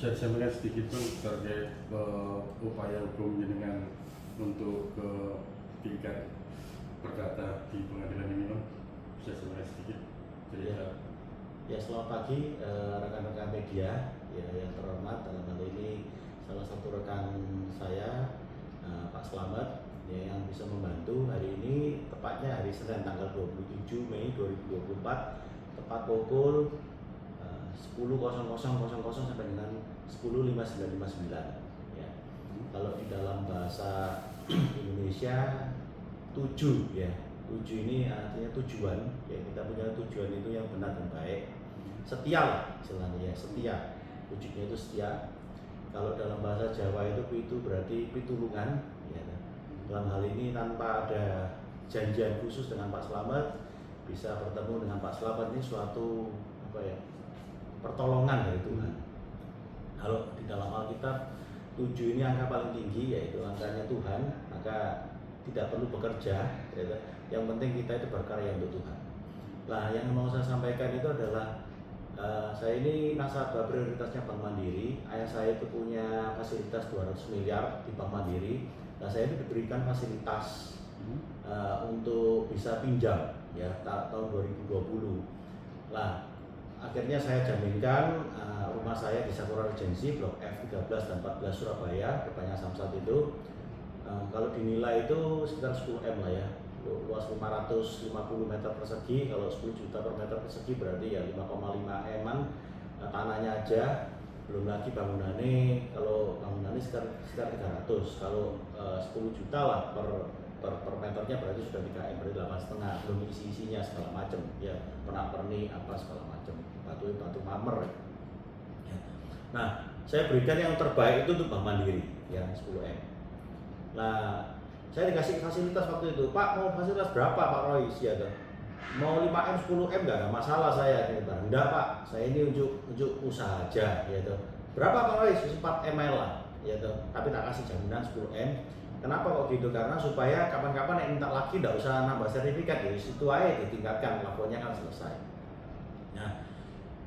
Bisa disampaikan sedikit Bang terkait upaya hukum jenengan untuk ke tingkat perdata di pengadilan ini Bang? Bisa disampaikan sedikit cerita. Ya, selamat pagi rekan-rekan media ya, yang terhormat. Dalam hal ini salah satu rekan saya Pak Slamet ya, yang bisa membantu hari ini, tepatnya hari Senin tanggal 27 Mei 2024 tepat pukul 10.00 sampai dengan 10.5959 ya. Kalau di dalam bahasa Indonesia 7 ya, 7 ini artinya tujuan ya, kita punya tujuan itu yang benar dan baik, setia lah istilahnya ya, setia, wujudnya itu setia. Kalau dalam bahasa Jawa itu berarti pitulungan ya. Dalam hal ini tanpa ada janjian khusus dengan Pak Slamet, bisa bertemu dengan Pak Slamet ini suatu apa ya, pertolongan dari Tuhan. Kalau di dalam Alkitab 7 ini angka paling tinggi, yaitu angkanya Tuhan, maka tidak perlu bekerja ya. Yang penting kita itu berkarya untuk Tuhan. Nah, yang mau saya sampaikan itu adalah saya ini nasabah prioritasnya Bank Mandiri. Ayah saya itu punya fasilitas 200 miliar di Bank Mandiri. Nah, saya itu diberikan fasilitas untuk bisa pinjam ya tahun 2020. Nah, akhirnya saya jaminkan rumah saya di Sakura Regency Blok F 13 dan 14 Surabaya, depannya Samsat itu. Kalau dinilai itu sekitar 10 M lah ya, luas 550 meter persegi. Kalau 10 juta per meter persegi berarti ya 5,5 M-an tanahnya aja, belum lagi bangunannya. Kalau bangunannya sekitar 300, kalau 10 juta lah per meternya berarti sudah 3 M, berarti 8,5, belum isi-isinya segala macam ya, pernak-pernik apa segala macam, batu marmer ya. Nah, saya berikan yang terbaik itu untuk Bank Mandiri yang 10 M. Nah, saya dikasih fasilitas waktu itu, Pak mau fasilitas berapa Pak Roy? Ya, mau 5 M 10 M nggak ada masalah saya. Enggak Pak, saya ini untuk usaha aja gitu. Berapa Pak Roy? 4 M lah ya, tapi tak kasih jaminan 10 M. Kenapa kok gitu? Karena supaya kapan-kapan yang minta lagi tidak usah nambah sertifikat, ya situ aja ditingkatkan, laporannya kan selesai. Nah,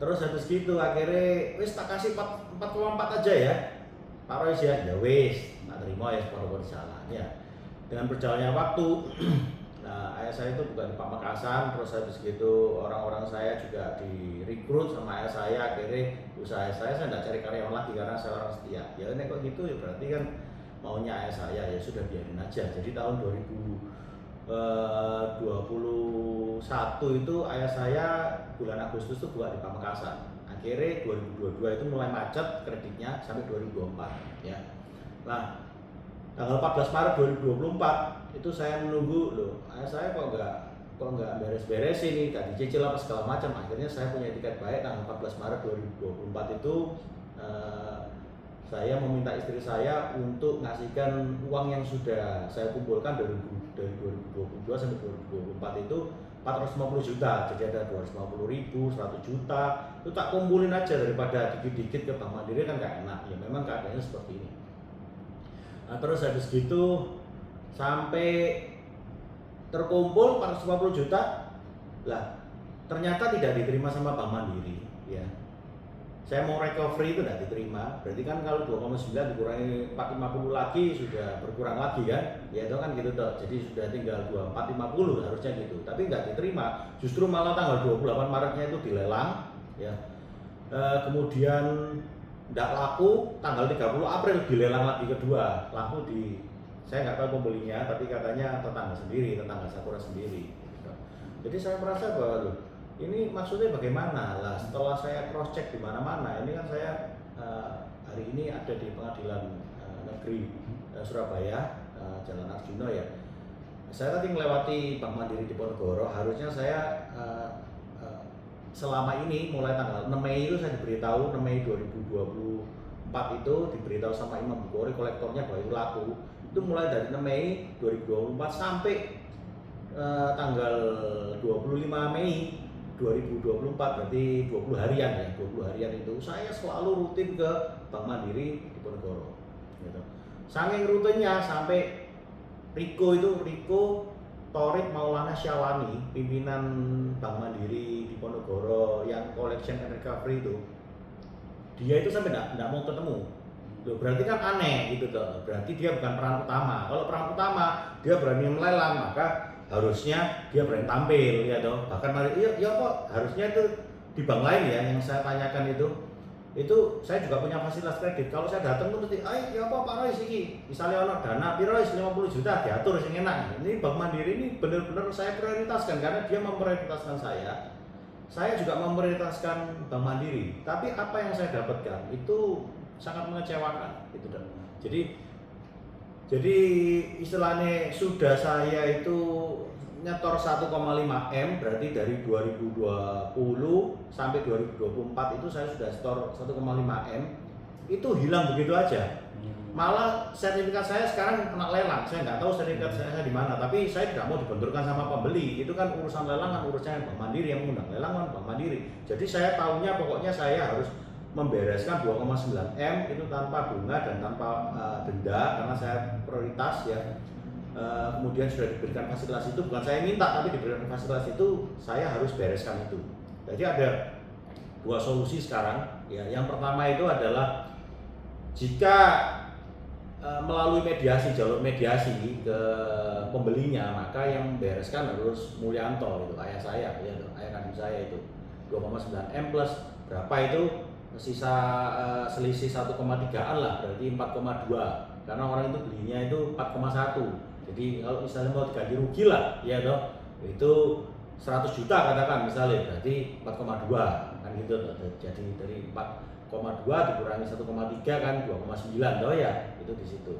terus habis gitu akhirnya wis tak kasih 4,4 aja ya Pak Roy ya wis, tak terima ya, sepuluh jalan ya. Dengan berjalannya waktu, nah ayah saya itu bukan di Pamekasan, terus habis gitu orang-orang saya juga direkrut sama ayah saya. Akhirnya usaha saya tidak cari karyawan lagi karena saya orang setia. Ya ini kok gitu ya, berarti kan maunya ayah saya, ya sudah biarin aja. Jadi tahun 2021 itu ayah saya bulan Agustus itu buat di Pamekasan. Akhirnya 2022 itu mulai macet kreditnya sampai 2024 ya. Nah, tanggal 14 Maret 2024 itu saya menunggu, loh ayah saya kok nggak beres-beres ini, gak dicicil apa segala macam. Akhirnya saya punya tiket baik tanggal 14 Maret 2024 itu saya meminta istri saya untuk ngasihkan uang yang sudah saya kumpulkan dari 2022 sampai 2024 itu 450 juta. Jadi ada 250 ribu, 100 juta, itu tak kumpulin aja daripada dikit-dikit ke Bank Mandiri kan gak enak ya, memang keadaannya seperti ini. Nah, terus habis gitu sampai terkumpul 450 juta lah, ternyata tidak diterima sama Bank Mandiri ya. Saya mau recovery itu tidak diterima, berarti kan kalau 2,9 dikurangi 450 lagi sudah berkurang lagi kan ya, itu kan gitu toh. Jadi sudah tinggal 2450 harusnya gitu, tapi nggak diterima. Justru malah tanggal 28 Maretnya itu dilelang ya. Kemudian tidak laku, tanggal 30 April dilelang lagi kedua, laku di, saya nggak tahu pembelinya, tapi katanya tetangga Sakura sendiri gitu. Jadi saya merasa bahwa loh, ini maksudnya bagaimana lah. Setelah saya cross check di mana-mana, ini kan saya hari ini ada di Pengadilan Negeri Surabaya, Jalan Arjuna ya. Saya tadi melewati Bank Mandiri di Ponorogo. Harusnya saya selama ini mulai tanggal 6 Mei itu saya diberitahu, 6 Mei 2024 itu diberitahu sama Imam Bukhari, kolektornya baru laku. Itu mulai dari 6 Mei 2024 sampai tanggal 25 Mei 2024, berarti 20 harian ya, 20 harian itu saya selalu rutin ke Bank Mandiri di Ponorogo gitu. Saking rutinnya sampai Riko Torik Maulana Syawani, pimpinan Bank Mandiri di Ponorogo yang collection and recovery itu, dia itu sampai nggak mau ketemu. Loh, berarti kan aneh gitu tuh. Berarti dia bukan peran utama. Kalau peran utama dia berani melelang, maka harusnya dia berani tampil ya toh. Bahkan iya kok harusnya itu di bank lain ya yang saya tanyakan itu saya juga punya fasilitas kredit. Kalau saya datang tuh mesti, ya apa Pak Rois iki, misalnya ono dana piro 50 juta diatur sing enak. Ini Bank Mandiri ini benar-benar saya prioritaskan karena dia memprioritaskan saya. Saya juga memprioritaskan Bank Mandiri. Tapi apa yang saya dapatkan itu sangat mengecewakan gitu dan. Jadi istilahnya sudah saya itu nyetor 1,5 M, berarti dari 2020 sampai 2024 itu saya sudah setor 1,5 M, itu hilang begitu aja. Malah sertifikat saya sekarang kena lelang, saya nggak tahu sertifikat saya di mana, tapi saya tidak mau dibenturkan sama pembeli. Itu kan urusan lelang kan urusannya Bank Mandiri, yang mengundang lelang kan Bank Mandiri. Jadi saya tahunya pokoknya saya harus membereskan 2,9 M itu tanpa bunga dan tanpa denda karena saya prioritas ya. Kemudian sudah diberikan fasilitas itu, bukan saya minta tapi diberikan fasilitas itu, saya harus bereskan itu. Jadi ada dua solusi sekarang ya. Yang pertama itu adalah jika melalui jalur mediasi ke pembelinya, maka yang bereskan harus Mulyanto, itu ayah saya ya, ayah kandung saya itu 2,9 M plus berapa itu sisa selisih 1,3an lah, berarti 4,2 karena orang itu belinya itu 4,1. Jadi kalau misalnya mau diganti rugi lah, ya toh, itu 100 juta katakan misalnya, berarti 4,2 kan gitu toh. Jadi dari 4,2 dikurangi 1,3 kan 2,9 toh ya, itu di situ.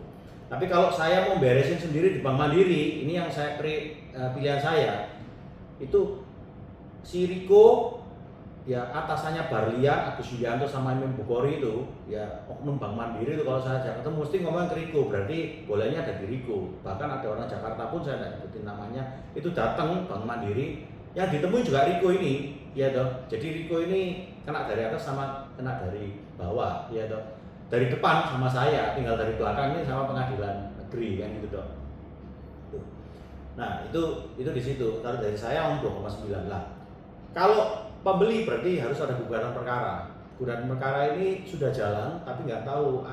Tapi kalau saya mau beresin sendiri di Bank Mandiri, ini yang saya pilihan saya itu si Riko ya, atasannya Barlian, Agus Yulianto sama Imam Bukhari itu ya, oknum Bank Mandiri itu kalau saya Jakarta mesti ngomong ke Riko, berarti bolanya ada di Riko. Bahkan ada orang Jakarta pun saya tidak sebutin namanya, itu datang Bank Mandiri, yang ditemui juga Riko ini ya toh. Jadi Riko ini kena dari atas sama kena dari bawah ya toh. Dari depan sama saya, tinggal dari belakang ini sama pengadilan negeri kan gitu toh. Nah itu di situ. Kalau dari saya 2,9 lah. Kalau pembeli berarti harus ada gugatan perkara. Gugatan perkara ini sudah jalan, tapi nggak tahu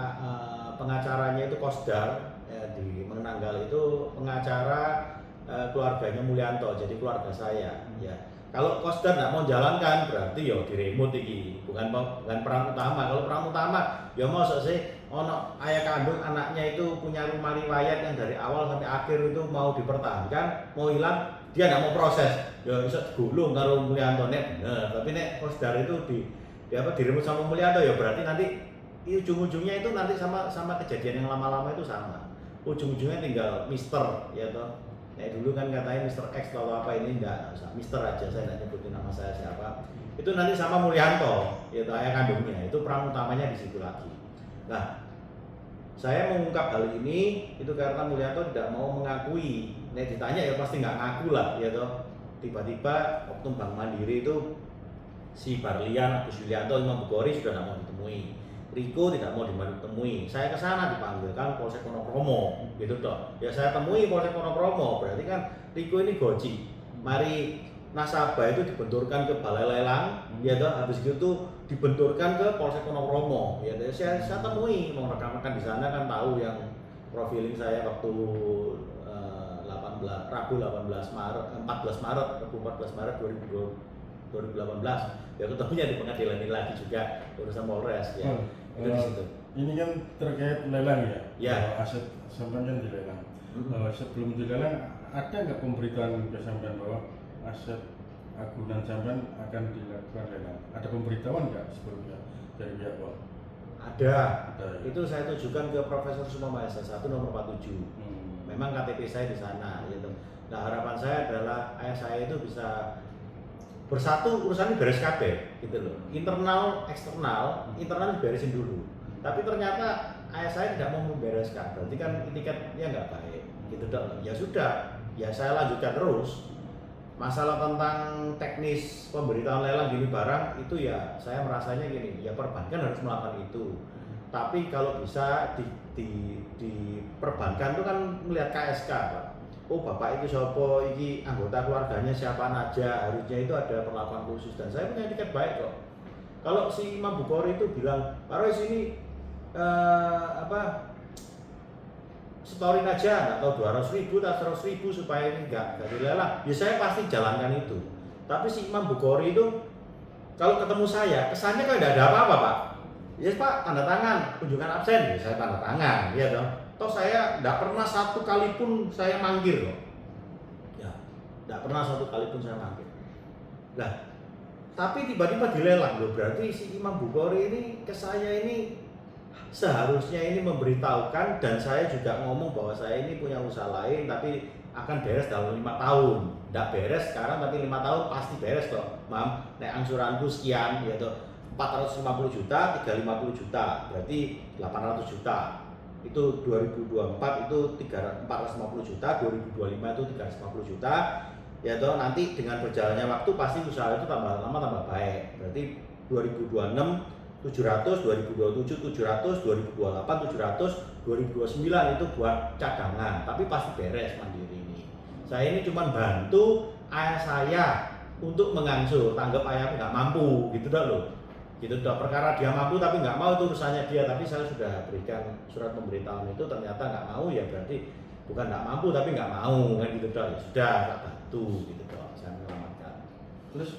pengacaranya itu Kosdar ya, di Menanggal itu pengacara keluarganya Mulyanto, jadi keluarga saya. Ya, kalau Kosdar nggak mau jalankan berarti ya diremut iki, bukan peran utama. Kalau peran utama ya mau sih ono ayah kandung anaknya itu punya rumah riwayat yang dari awal sampai akhir itu mau dipertahankan, mau hilang dia nggak mau proses, ya bisa digulung karo Mulyanto nek bener. Tapi nek Kosdar itu diremut sama Mulyanto ya berarti nanti ujung-ujungnya itu nanti sama kejadian yang lama-lama itu sama. Ujung-ujungnya tinggal Mister ya toh. Dulu kan katanya Mister X atau apa, ini enggak usah Mister aja, saya nggak nyebutin nama saya siapa. Itu nanti sama Mulyanto, yaitu ayah kandungnya. Itu peran utamanya di situ lagi. Nah, saya mengungkap hal ini itu karena Mulyanto tidak mau mengakui. Nek ditanya ya pasti nggak ngaku lah, ya toh. Tiba-tiba oknum Bank Mandiri itu si Barlian, Agus Yulianto, Imam Bukhari sudah tidak mau ditemui. Riko tidak mau ditemui. Saya ke sana dipanggilkan Polsek Wonokromo, gitu toh. Ya saya temui Polsek Wonokromo, berarti kan Riko ini goji. Mari nasabah itu dibenturkan ke balai lelang, ya toh. Habis itu dibenturkan ke Polsek Wonokromo. Ya saya temui, mau rekan-rekan di sana kan tahu yang profiling saya waktu Rabu 14 Maret 2018 ya ketemunya di pengadilan ini lagi juga urusan Polres ya. Itu di situ. Ini kan terkait lelang ya. Ya. Aset sampean kan dilelang. Sebelum dilelang ada nggak pemberitahuan ke sampean bahwa aset agunan sampean akan dilakukan lelang? Ada pemberitahuan nggak sebelumnya dari pihak bank? Ada. Ya. Itu saya tujukan ke Profesor Sumamasa 1 nomor 47. Memang KTP saya di sana gitu. Nah, harapan saya adalah ayah saya itu bisa bersatu, urusannya beres kabeh gitu loh. Internal, eksternal, internal diberesin dulu. Tapi ternyata ayah saya tidak mau membereskan. Berarti kan etiketnya nggak baik gitu dong. Ya sudah, ya saya lanjutkan terus. Masalah tentang teknis pemberitahuan lelang gini barang itu ya saya merasanya gini, ya perbankan harus melakukan itu. Tapi kalau bisa di perbankan itu kan melihat KSK, Pak. Oh bapak itu siapa, ini anggota keluarganya siapa aja, harusnya itu ada perlakuan khusus. Dan saya punya tiket baik kok. Kalau si Imam Bukhari itu bilang, Pak Roy sini setorin aja, nggak tahu 200.000 atau 100.000 supaya ini nggak dilelang, ya saya pasti jalankan itu. Tapi si Imam Bukhari itu kalau ketemu saya, kesannya kan tidak ada apa-apa Pak. Ya Pak, tanda tangan, kunjungan absen, ya saya tanda tangan, ya dong. Toh saya tidak pernah satu kali pun saya manggil loh. Ya, tidak pernah satu kali pun saya manggil. Nah, tapi tiba-tiba dilelang loh, berarti si Imam Bukhari ini ke saya ini seharusnya ini memberitahukan, dan saya juga ngomong bahwa saya ini punya usaha lain tapi akan beres dalam 5 tahun. Tidak beres sekarang tapi 5 tahun pasti beres toh. Mam, nek angsuranku sekian ya toh 450 juta, 350 juta, berarti 800 juta. Itu 2024 itu 450 juta, 2025 itu 350 juta. Ya toh nanti dengan berjalannya waktu pasti usaha itu tambah lama tambah baik. Berarti 2026 700, 2027 700, 2028 700, 2029 itu buat cadangan, tapi pasti beres mandiri ini. Saya ini cuma bantu ayah saya untuk mengangsur, tanggap ayah nggak mampu, gitu dah loh. Gitu dah, perkara dia mampu tapi nggak mau itu urusannya dia, tapi saya sudah berikan surat pemberitahuan itu, ternyata nggak mau ya berarti bukan nggak mampu tapi nggak mau kan gitu dah. Ya sudah, tak bantu gitu dah, saya menyelamatkan. Terus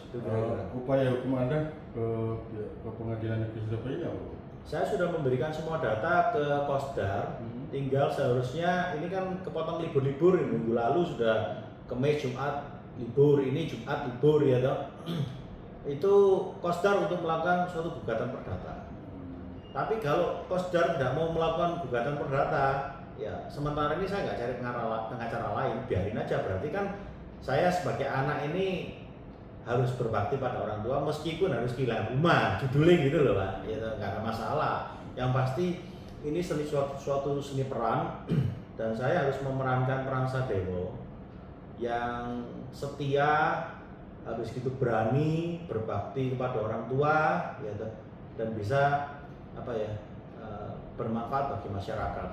upaya hukum Anda ke pengadilan negeri Surabaya apa? Saya sudah memberikan semua data ke Kosdar, tinggal seharusnya ini kan kepotong libur-libur, minggu lalu sudah Kamis Jumat libur, ini Jumat libur ya toh. Itu Kosdar untuk melakukan suatu gugatan perdata. Tapi kalau Kosdar tidak mau melakukan gugatan perdata, ya sementara ini saya nggak cari pengacara lain, biarin aja. Berarti kan saya sebagai anak ini harus berbakti pada orang tua meskipun harus kehilangan rumah, judulnya gitu loh Pak, ya nggak ada masalah. Yang pasti ini suatu seni peran dan saya harus memerankan peran Sadewo yang setia, habis gitu berani berbakti kepada orang tua, ya dan bisa bermanfaat bagi masyarakat.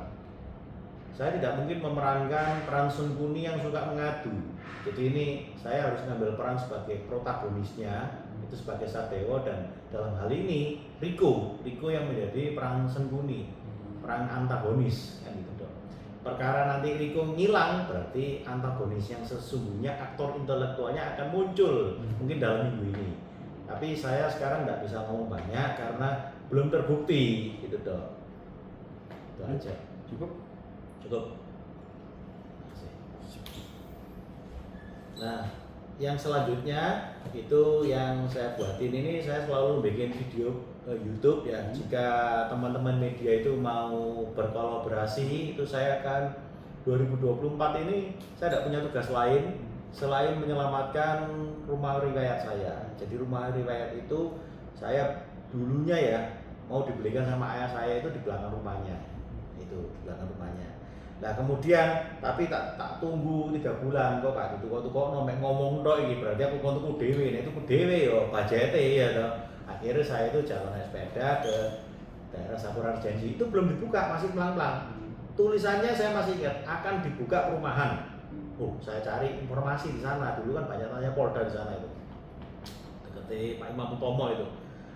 Saya tidak mungkin memerankan peran Sungkuni yang suka mengadu. Jadi ini saya harus ngambil peran sebagai protagonisnya, itu sebagai Sadewo, dan dalam hal ini Riko yang menjadi peran Sungkuni, peran antagonis kan gitu dong. Perkara nanti Riko ngilang berarti antagonis yang sesungguhnya, aktor intelektualnya akan muncul mungkin dalam minggu ini. Tapi saya sekarang nggak bisa ngomong banyak karena belum terbukti gitu dong. Itu aja. Cukup. Nah, yang selanjutnya itu yang saya buatin ini, saya selalu bikin video YouTube ya. Jika teman-teman media itu mau berkolaborasi, itu saya akan 2024 ini saya tidak punya tugas lain selain menyelamatkan rumah riwayat saya. Jadi rumah riwayat itu saya dulunya ya mau dibelikan sama ayah saya itu di belakang rumahnya. Itu di belakang rumahnya. Nah kemudian tapi tak tunggu 3 bulan kok Pak itu kok ngomong tok iki, berarti aku kontuku dhewe, nek itu dhewe yo bajete ya toh. Akhirnya saya itu jalan sepeda ke daerah Sapuran Janji, itu belum dibuka, masih pelan-pelan. Tulisannya saya masih ingat akan dibuka perumahan. Oh, saya cari informasi di sana, dulu kan banyak tanya Polda di sana itu. Dekat Pak Imam Utomo itu.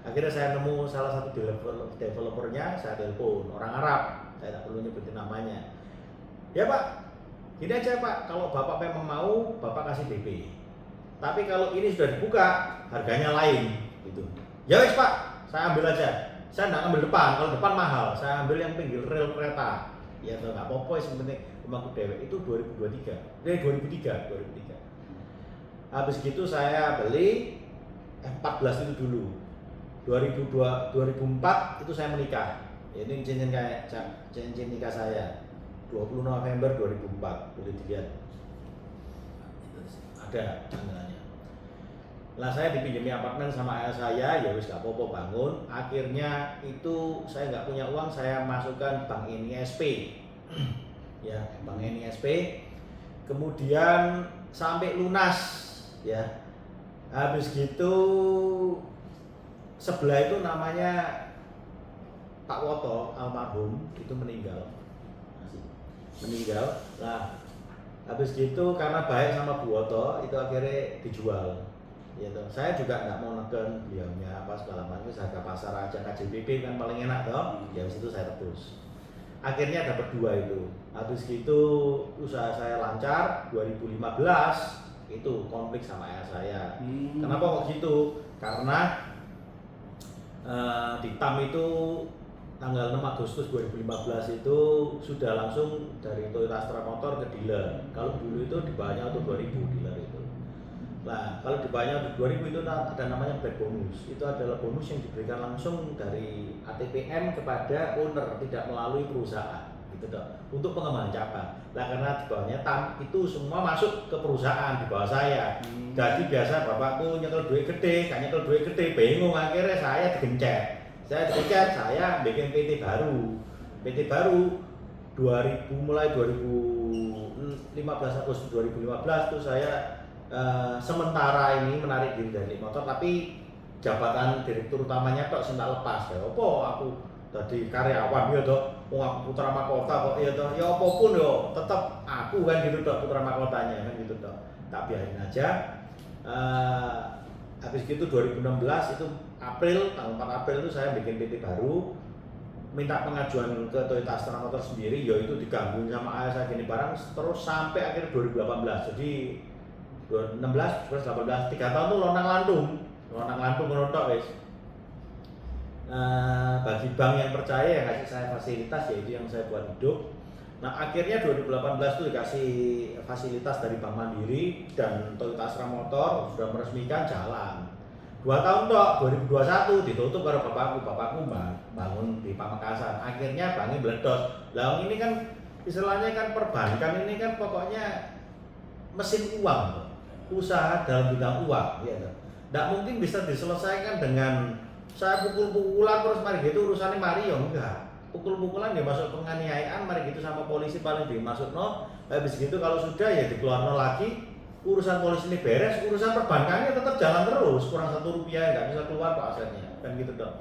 Akhirnya saya nemu salah satu developernya, saya telepon, orang Arab, saya tak perlu nyebutin namanya. Ya Pak, gini aja Pak, kalau Bapak memang mau, Bapak kasih DP. Tapi kalau ini sudah dibuka, harganya lain gitu. Ya wis Pak, saya ambil aja. Saya nggak ambil depan, kalau depan mahal. Saya ambil yang pinggir rel kereta. Ya tuh nggak apa-apa, yang penting rumahku dewek. Itu 2003. Habis gitu saya beli 14 itu dulu. 2004 itu saya menikah. Ini cincin nikah saya. 20 November 2004, boleh dilihat. Ada tanggalnya. Lah saya dipinjami apartemen sama ayah saya, ya wis gak apa-apa bangun. Akhirnya itu saya nggak punya uang, saya masukkan Bank NISP. Ya, Bank NISP. Kemudian sampai lunas ya. Habis gitu sebelah itu namanya Pak Woto almarhum itu meninggal. Nah habis gitu karena baik sama Bu Woto itu akhirnya dijual. Ya toh. Saya juga nggak mau neken beliaunya apa segala macam, harga pasar aja KJPP kan paling enak toh. Ya situ saya tebus. Akhirnya dapat 2 itu. Habis gitu usaha saya lancar 2015 itu konflik sama ayah saya. Kenapa kok gitu? Karena di TAM itu tanggal 6 Agustus 2015 itu sudah langsung dari Toyota Astra Motor ke dealer. Kalau dulu itu dibawanya untuk 2000 dealer itu. Nah, kalau dibawanya untuk 2000 itu ada namanya back bonus. Itu adalah bonus yang diberikan langsung dari ATPM kepada owner, tidak melalui perusahaan. Gitu dok. Untuk pengembangan cabang. Nah, karena di bawahnya TAM itu semua masuk ke perusahaan di bawah saya. Jadi biasa bapakku nyekel duit gede, kan nyekel duit gede, bingung akhirnya saya digencet. Saya bikin PT baru. PT baru 2000 mulai 2015 Agustus 2015 tuh saya sementara ini menarik diri dari motor, tapi jabatan direktur utamanya tok sing tak lepas. Ya opo aku tadi karyawan ya tok, aku putra mahkota kok ya tok. Ya apapun yo tetap aku kan gitu tok, putra mahkotanya kan gitu tok. Tak biarin aja. Habis gitu 2016 itu April, tanggal 4 April itu saya bikin PT baru, minta pengajuan ke Toyota Astra Motor sendiri, yaitu digangguin sama ayah saya gini barang terus sampai akhir 2018. Jadi 2016, 2018, 3 tahun tuh lontang lantung merontok wes. Bagi bank yang percaya yang kasih saya fasilitas, yaitu yang saya buat hidup. Nah akhirnya 2018 tuh dikasih fasilitas dari Bank Mandiri dan Toyota Astra Motor sudah meresmikan jalan. 2 tahun tok, 2021 ditutup karo bapakku bangun di Pamekasan. Akhirnya banknya meledos. Lah ini kan istilahnya kan perbankan ini kan pokoknya mesin uang, usaha dalam bidang uang, ya. Nggak mungkin bisa diselesaikan dengan saya pukul-pukulan terus mari gitu urusannya Mario, enggak. Pukul-pukulan dia masuk penganiayaan, mari gitu sama polisi paling dimasuk no. Habis gitu kalau sudah ya dikeluarkan lagi. Urusan polisi ini beres, urusan perbankannya tetap jalan terus, kurang Rp1 nggak bisa keluar kok asetnya, kan gitu dong.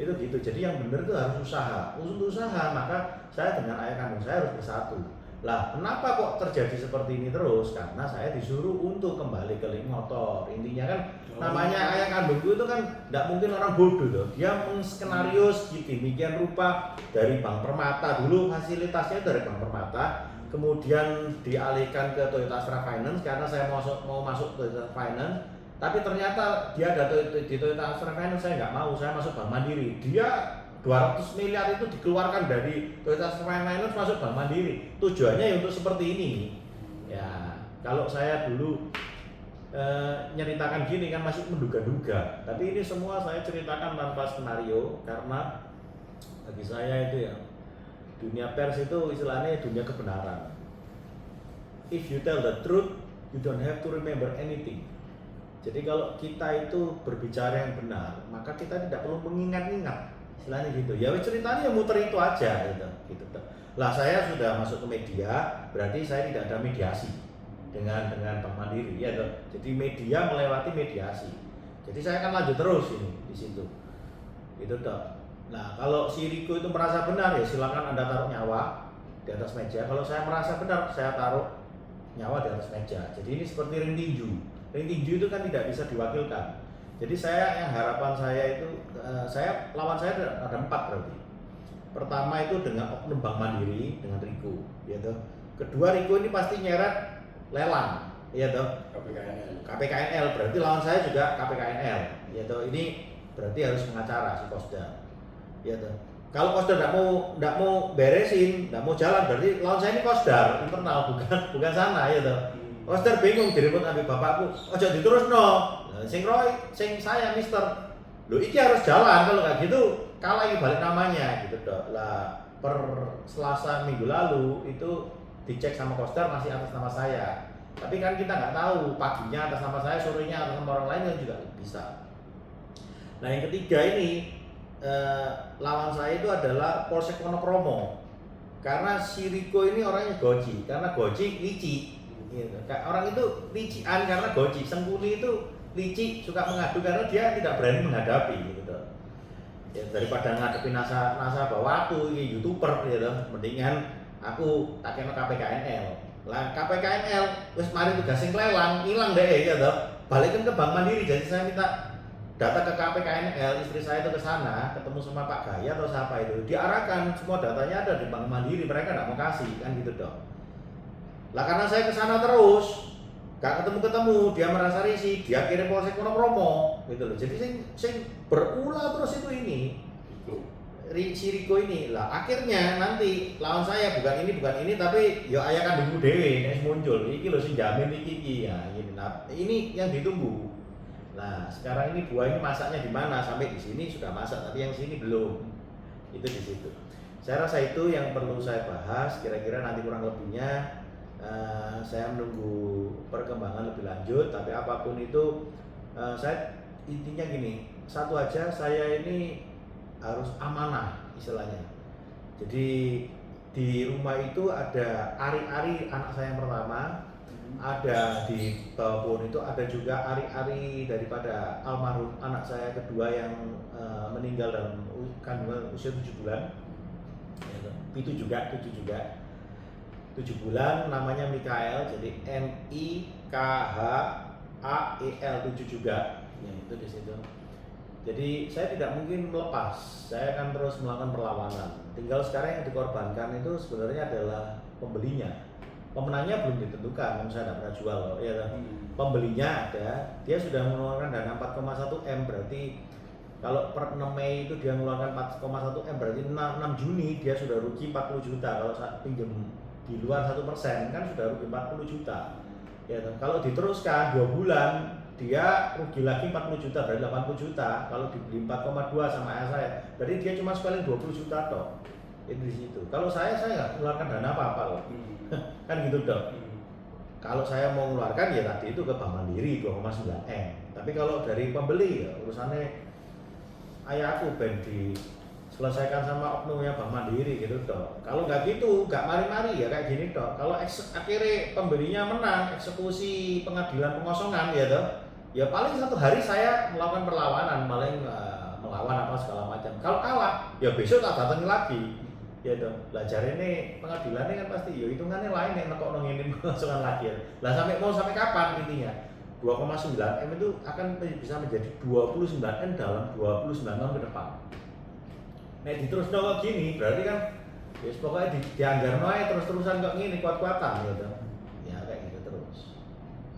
Itu gitu. Jadi yang benar itu harus usaha. Untuk usaha maka saya dengan ayah kandung saya harus bersatu. Lah, kenapa kok terjadi seperti ini terus? Karena saya disuruh untuk kembali ke link motor. Intinya kan namanya ayah kandungku itu kan nggak mungkin orang bodoh tuh. Dia menskenario sedemikian rupa dari Bank Permata dulu, fasilitasnya dari Bank Permata. Kemudian dialihkan ke Toyota Astra Finance karena saya mau masuk Toyota Finance, tapi ternyata dia ada di Toyota Astra Finance, saya nggak mau, saya masuk Bank Mandiri. Dia 200 miliar itu dikeluarkan dari Toyota Astra Finance masuk Bank Mandiri. Tujuannya untuk seperti ini. Ya, kalau saya dulu nyeritakan gini kan masih menduga-duga, tapi ini semua saya ceritakan tanpa skenario karena bagi saya itu ya. Dunia pers itu istilahnya dunia kebenaran. If you tell the truth, you don't have to remember anything. Jadi kalau kita itu berbicara yang benar, maka kita tidak perlu mengingat-ingat. Istilahnya gitu. Ya ceritanya muter itu aja gitu. Lah saya sudah masuk ke media, berarti saya tidak ada mediasi dengan Bank Mandiri ya toh. Jadi media melewati mediasi. Jadi saya akan lanjut terus ini di situ. Itu toh. Nah, kalau si Riko itu merasa benar ya silakan Anda taruh nyawa di atas meja. Kalau saya merasa benar, saya taruh nyawa di atas meja. Jadi ini seperti ring tinju. Ring tinju itu kan tidak bisa diwakilkan. Jadi yang harapan saya itu, lawan saya ada 4 berarti. Pertama itu dengan oknum Bank Mandiri dengan Riko, ya toh. Kedua Riko ini pasti nyeret lelang, ya toh. KPKNL berarti lawan saya juga KPKNL, ya toh. Ini berarti harus pengacara si Kosda. Ya toh. Kalau Kosdar nggak mau beresin, nggak mau jalan, berarti lawan saya ini Kosdar internal bukan sana ya toh. Kosdar bingung diribut ambil bapakku, ojo diterusno. Sing saya Mister. Loh iki harus jalan, kalau nggak gitu kalah ini balik namanya gitu toh. Lah per Selasa minggu lalu itu dicek sama Kosdar masih atas nama saya. Tapi kan kita nggak tahu paginya atas nama saya, sorenya atas nama orang lain kan juga bisa. Nah yang ketiga ini lawan saya itu adalah Polsek Wonokromo karena si Riko ini orangnya goji, karena goji lici gitu. Orang itu lician karena goji, Sengkuni itu lici, suka mengadu karena dia tidak berani menghadapi gitu. Ya, daripada ngadepi nasabah waktu ini YouTuber gitu, mendingan aku tak kena KPKNL. Lah KPKNL wis mari tugas sing lelang, ilang deh gitu. balikin ke Bank Mandiri. Jadi saya minta data ke KPKNL, istri saya itu ke sana ketemu sama Pak Gaya atau siapa itu, diarahkan semua datanya ada di Bank Mandiri, mereka nggak mau kasih kan gitu dong. Lah karena saya ke sana terus gak ketemu, dia merasa risih, dia kirim Polsek Wonokromo gitu loh. Jadi sing berulah terus itu ini si Riko ini lah, akhirnya nanti lawan saya bukan ini tapi ya ayah kandungku dewe nek muncul iki lho sing jamin iki ya ini. Nah, ini yang ditunggu. Nah, sekarang ini buah ini masaknya di mana? Sampai di sini sudah masak, tapi yang sini belum. Itu di situ. Saya rasa itu yang perlu saya bahas. Kira-kira nanti kurang lebihnya saya menunggu perkembangan lebih lanjut. Tapi apapun itu, saya intinya gini. Satu aja, saya ini harus amanah istilahnya. Jadi di rumah itu ada Ari anak saya yang pertama. Ada di bawah pohon itu ada juga ari-ari daripada almarhum anak saya kedua yang meninggal dalam kandungan usia 7 bulan. Itu juga 7 bulan, namanya Mikael, jadi MIKHAEL 7 juga. Ya, itu di situ. Jadi saya tidak mungkin melepas, saya akan terus melakukan perlawanan. Tinggal sekarang yang dikorbankan itu sebenarnya adalah pembelinya. Pemenangnya belum ditentukan, saya tidak pernah jual ya. Pembelinya ada, dia sudah mengeluarkan dana 4,1 M, berarti kalau per 6 Mei itu dia mengeluarkan 4,1 M, berarti 6 Juni dia sudah rugi 40 juta. Kalau saat pinjam di luar 1% kan sudah rugi 40 juta ya. Kalau diteruskan 2 bulan dia rugi lagi 40 juta, berarti 80 juta. Kalau dibeli 4,2 sama ayah saya, berarti dia cuma spending 20 juta toh. Itu di situ. Kalau saya nggak mengeluarkan dana apa-apa loh. Kan gitu dong. Kalau saya mau mengeluarkan ya tadi itu ke Bank Mandiri 2,9 M. Tapi kalau dari pembeli ya urusannya ayahku ben diselesaikan sama oknumnya Bank Mandiri gitu dong. Kalau nggak gitu, nggak mari-mari ya kayak gini dong. Kalau akhirnya pembelinya menang, eksekusi pengadilan pengosongan ya toh. Ya paling 1 hari saya melakukan perlawanan, paling melawan apa segala macam. Kalau kalah, ya besok tak datang lagi. Ya dong, belajar ini pengadilannya kan pasti ya hitungannya lain yang nekok nonginin pengosongan lagi ya. Lah sampai kapan intinya? 2,9 M itu akan bisa menjadi 29 M dalam 29 tahun ke depan. Nek diterus kok gini, berarti kan ya pokoknya dianggar noe terus-terusan kok gini kuat-kuatan ya dong. Ya kayak gitu terus.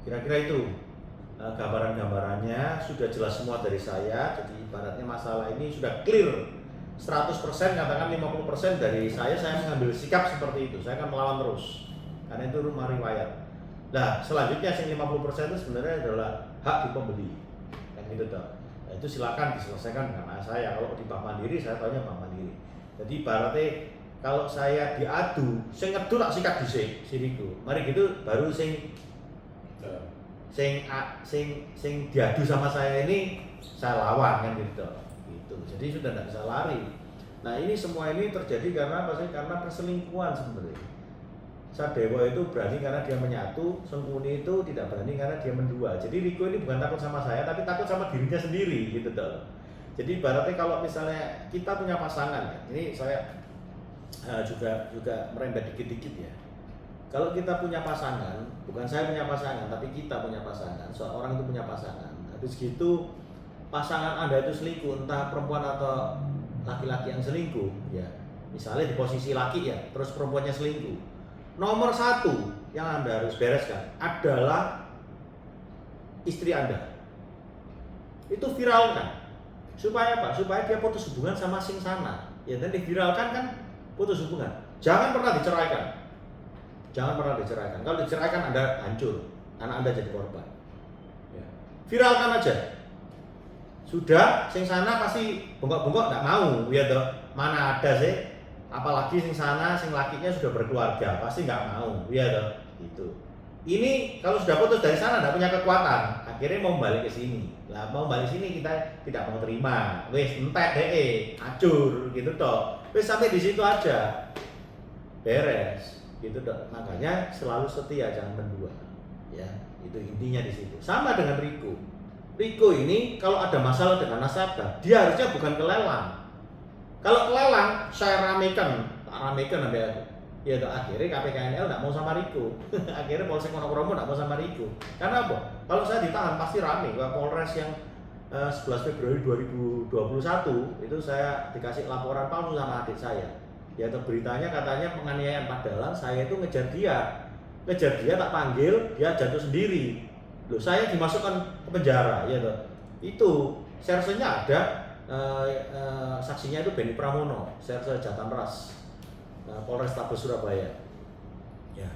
Kira-kira itu gambaran-gambarannya sudah jelas semua dari saya. Jadi ibaratnya masalah ini sudah clear 100%, katakan 50% dari saya mengambil sikap seperti itu. Saya akan melawan terus karena itu rumah riwayat. Nah selanjutnya yang 50% itu sebenarnya adalah hak di pembeli kan gitu toh. Nah, itu silakan diselesaikan dengan saya. Kalau di Bank Mandiri saya tanya Bank Mandiri. Jadi ibaratnya kalau saya diadu, saya ngedu tak sikat dhisik siriku. Mari gitu baru sing diadu sama saya ini saya lawan kan gitu. Jadi sudah tidak bisa lari. Nah ini semua ini terjadi karena apa sih? Karena perselingkuhan sebenarnya. Sadewa itu berani karena dia menyatu, Sengkuni itu tidak berani karena dia mendua. Jadi Riko ini bukan takut sama saya, tapi takut sama dirinya sendiri gitu dong. Jadi ibaratnya kalau misalnya kita punya pasangan ya, ini saya juga merembet dikit-dikit ya. Kalau kita punya pasangan, bukan saya punya pasangan, tapi kita punya pasangan. Seorang itu punya pasangan. Habis gitu pasangan Anda itu selingkuh, entah perempuan atau laki-laki yang selingkuh ya, misalnya di posisi laki ya, terus perempuannya selingkuh, nomor 1 yang Anda harus bereskan adalah istri Anda. Itu viralkan. Supaya apa? Supaya dia putus hubungan sama sing sana ya, dan diviralkan kan putus hubungan. Jangan pernah diceraikan. Kalau diceraikan Anda hancur, anak Anda jadi korban ya. Viralkan aja. Sudah, sing sana pasti bengkok-bengkok nggak mau, ya toh. Mana ada sih, apalagi sing sana, sing lakinya sudah berkeluarga, pasti nggak mau, ya toh. Itu. Ini kalau sudah putus dari sana nggak punya kekuatan, akhirnya mau balik ke sini. Lah mau balik sini kita tidak mau terima, wes entek deh, acur gitu toh. Wes sampai di situ aja, beres, gitu toh. Makanya selalu setia, jangan mendua, ya. Itu intinya di situ. Sama dengan Riko ini kalau ada masalah dengan nasabah, dia harusnya bukan ke lelang. Kalau ke lelang, saya ramekan sampai aku. Ya toh, akhirnya KPKNL nggak mau sama Riko. Akhirnya Polsek Wonokromo nggak mau sama Riko. Karena apa? Kalau saya ditahan pasti rame. Kalau Polres yang 11 Februari 2021 itu saya dikasih laporan palsu sama adik saya. Ya toh, beritanya katanya penganiayaan, padahal saya itu ngejar dia tak panggil, dia jatuh sendiri. Loh, saya dimasukkan ke penjara, ya toh. Itu sersenya ada, saksinya itu Benny Pramono, serse Jatanras, Polrestabes Surabaya. Ya,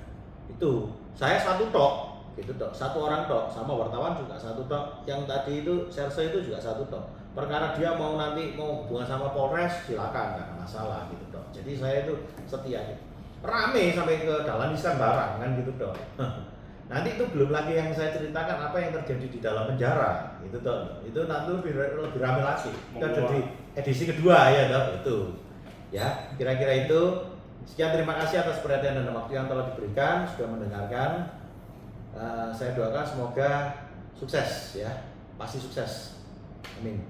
itu saya satu tok, gitu tok, satu orang tok, sama wartawan juga satu tok. Yang tadi itu serse itu juga satu tok. Perkara dia mau nanti mau hubungan sama Polres, silakan, nggak ada masalah, gitu tok. Jadi saya itu setia, gitu. Rame sampai ke Dahlan Iskan barang kan, gitu tok. Nanti itu belum lagi yang saya ceritakan apa yang terjadi di dalam penjara, itu toh. Itu nanti lebih ramai lagi. Kita jadi edisi kedua ya toh, itu. Ya, kira-kira itu. Sekian, terima kasih atas perhatian dan waktu yang telah diberikan, sudah mendengarkan. Saya doakan semoga sukses ya. Pasti sukses. Amin.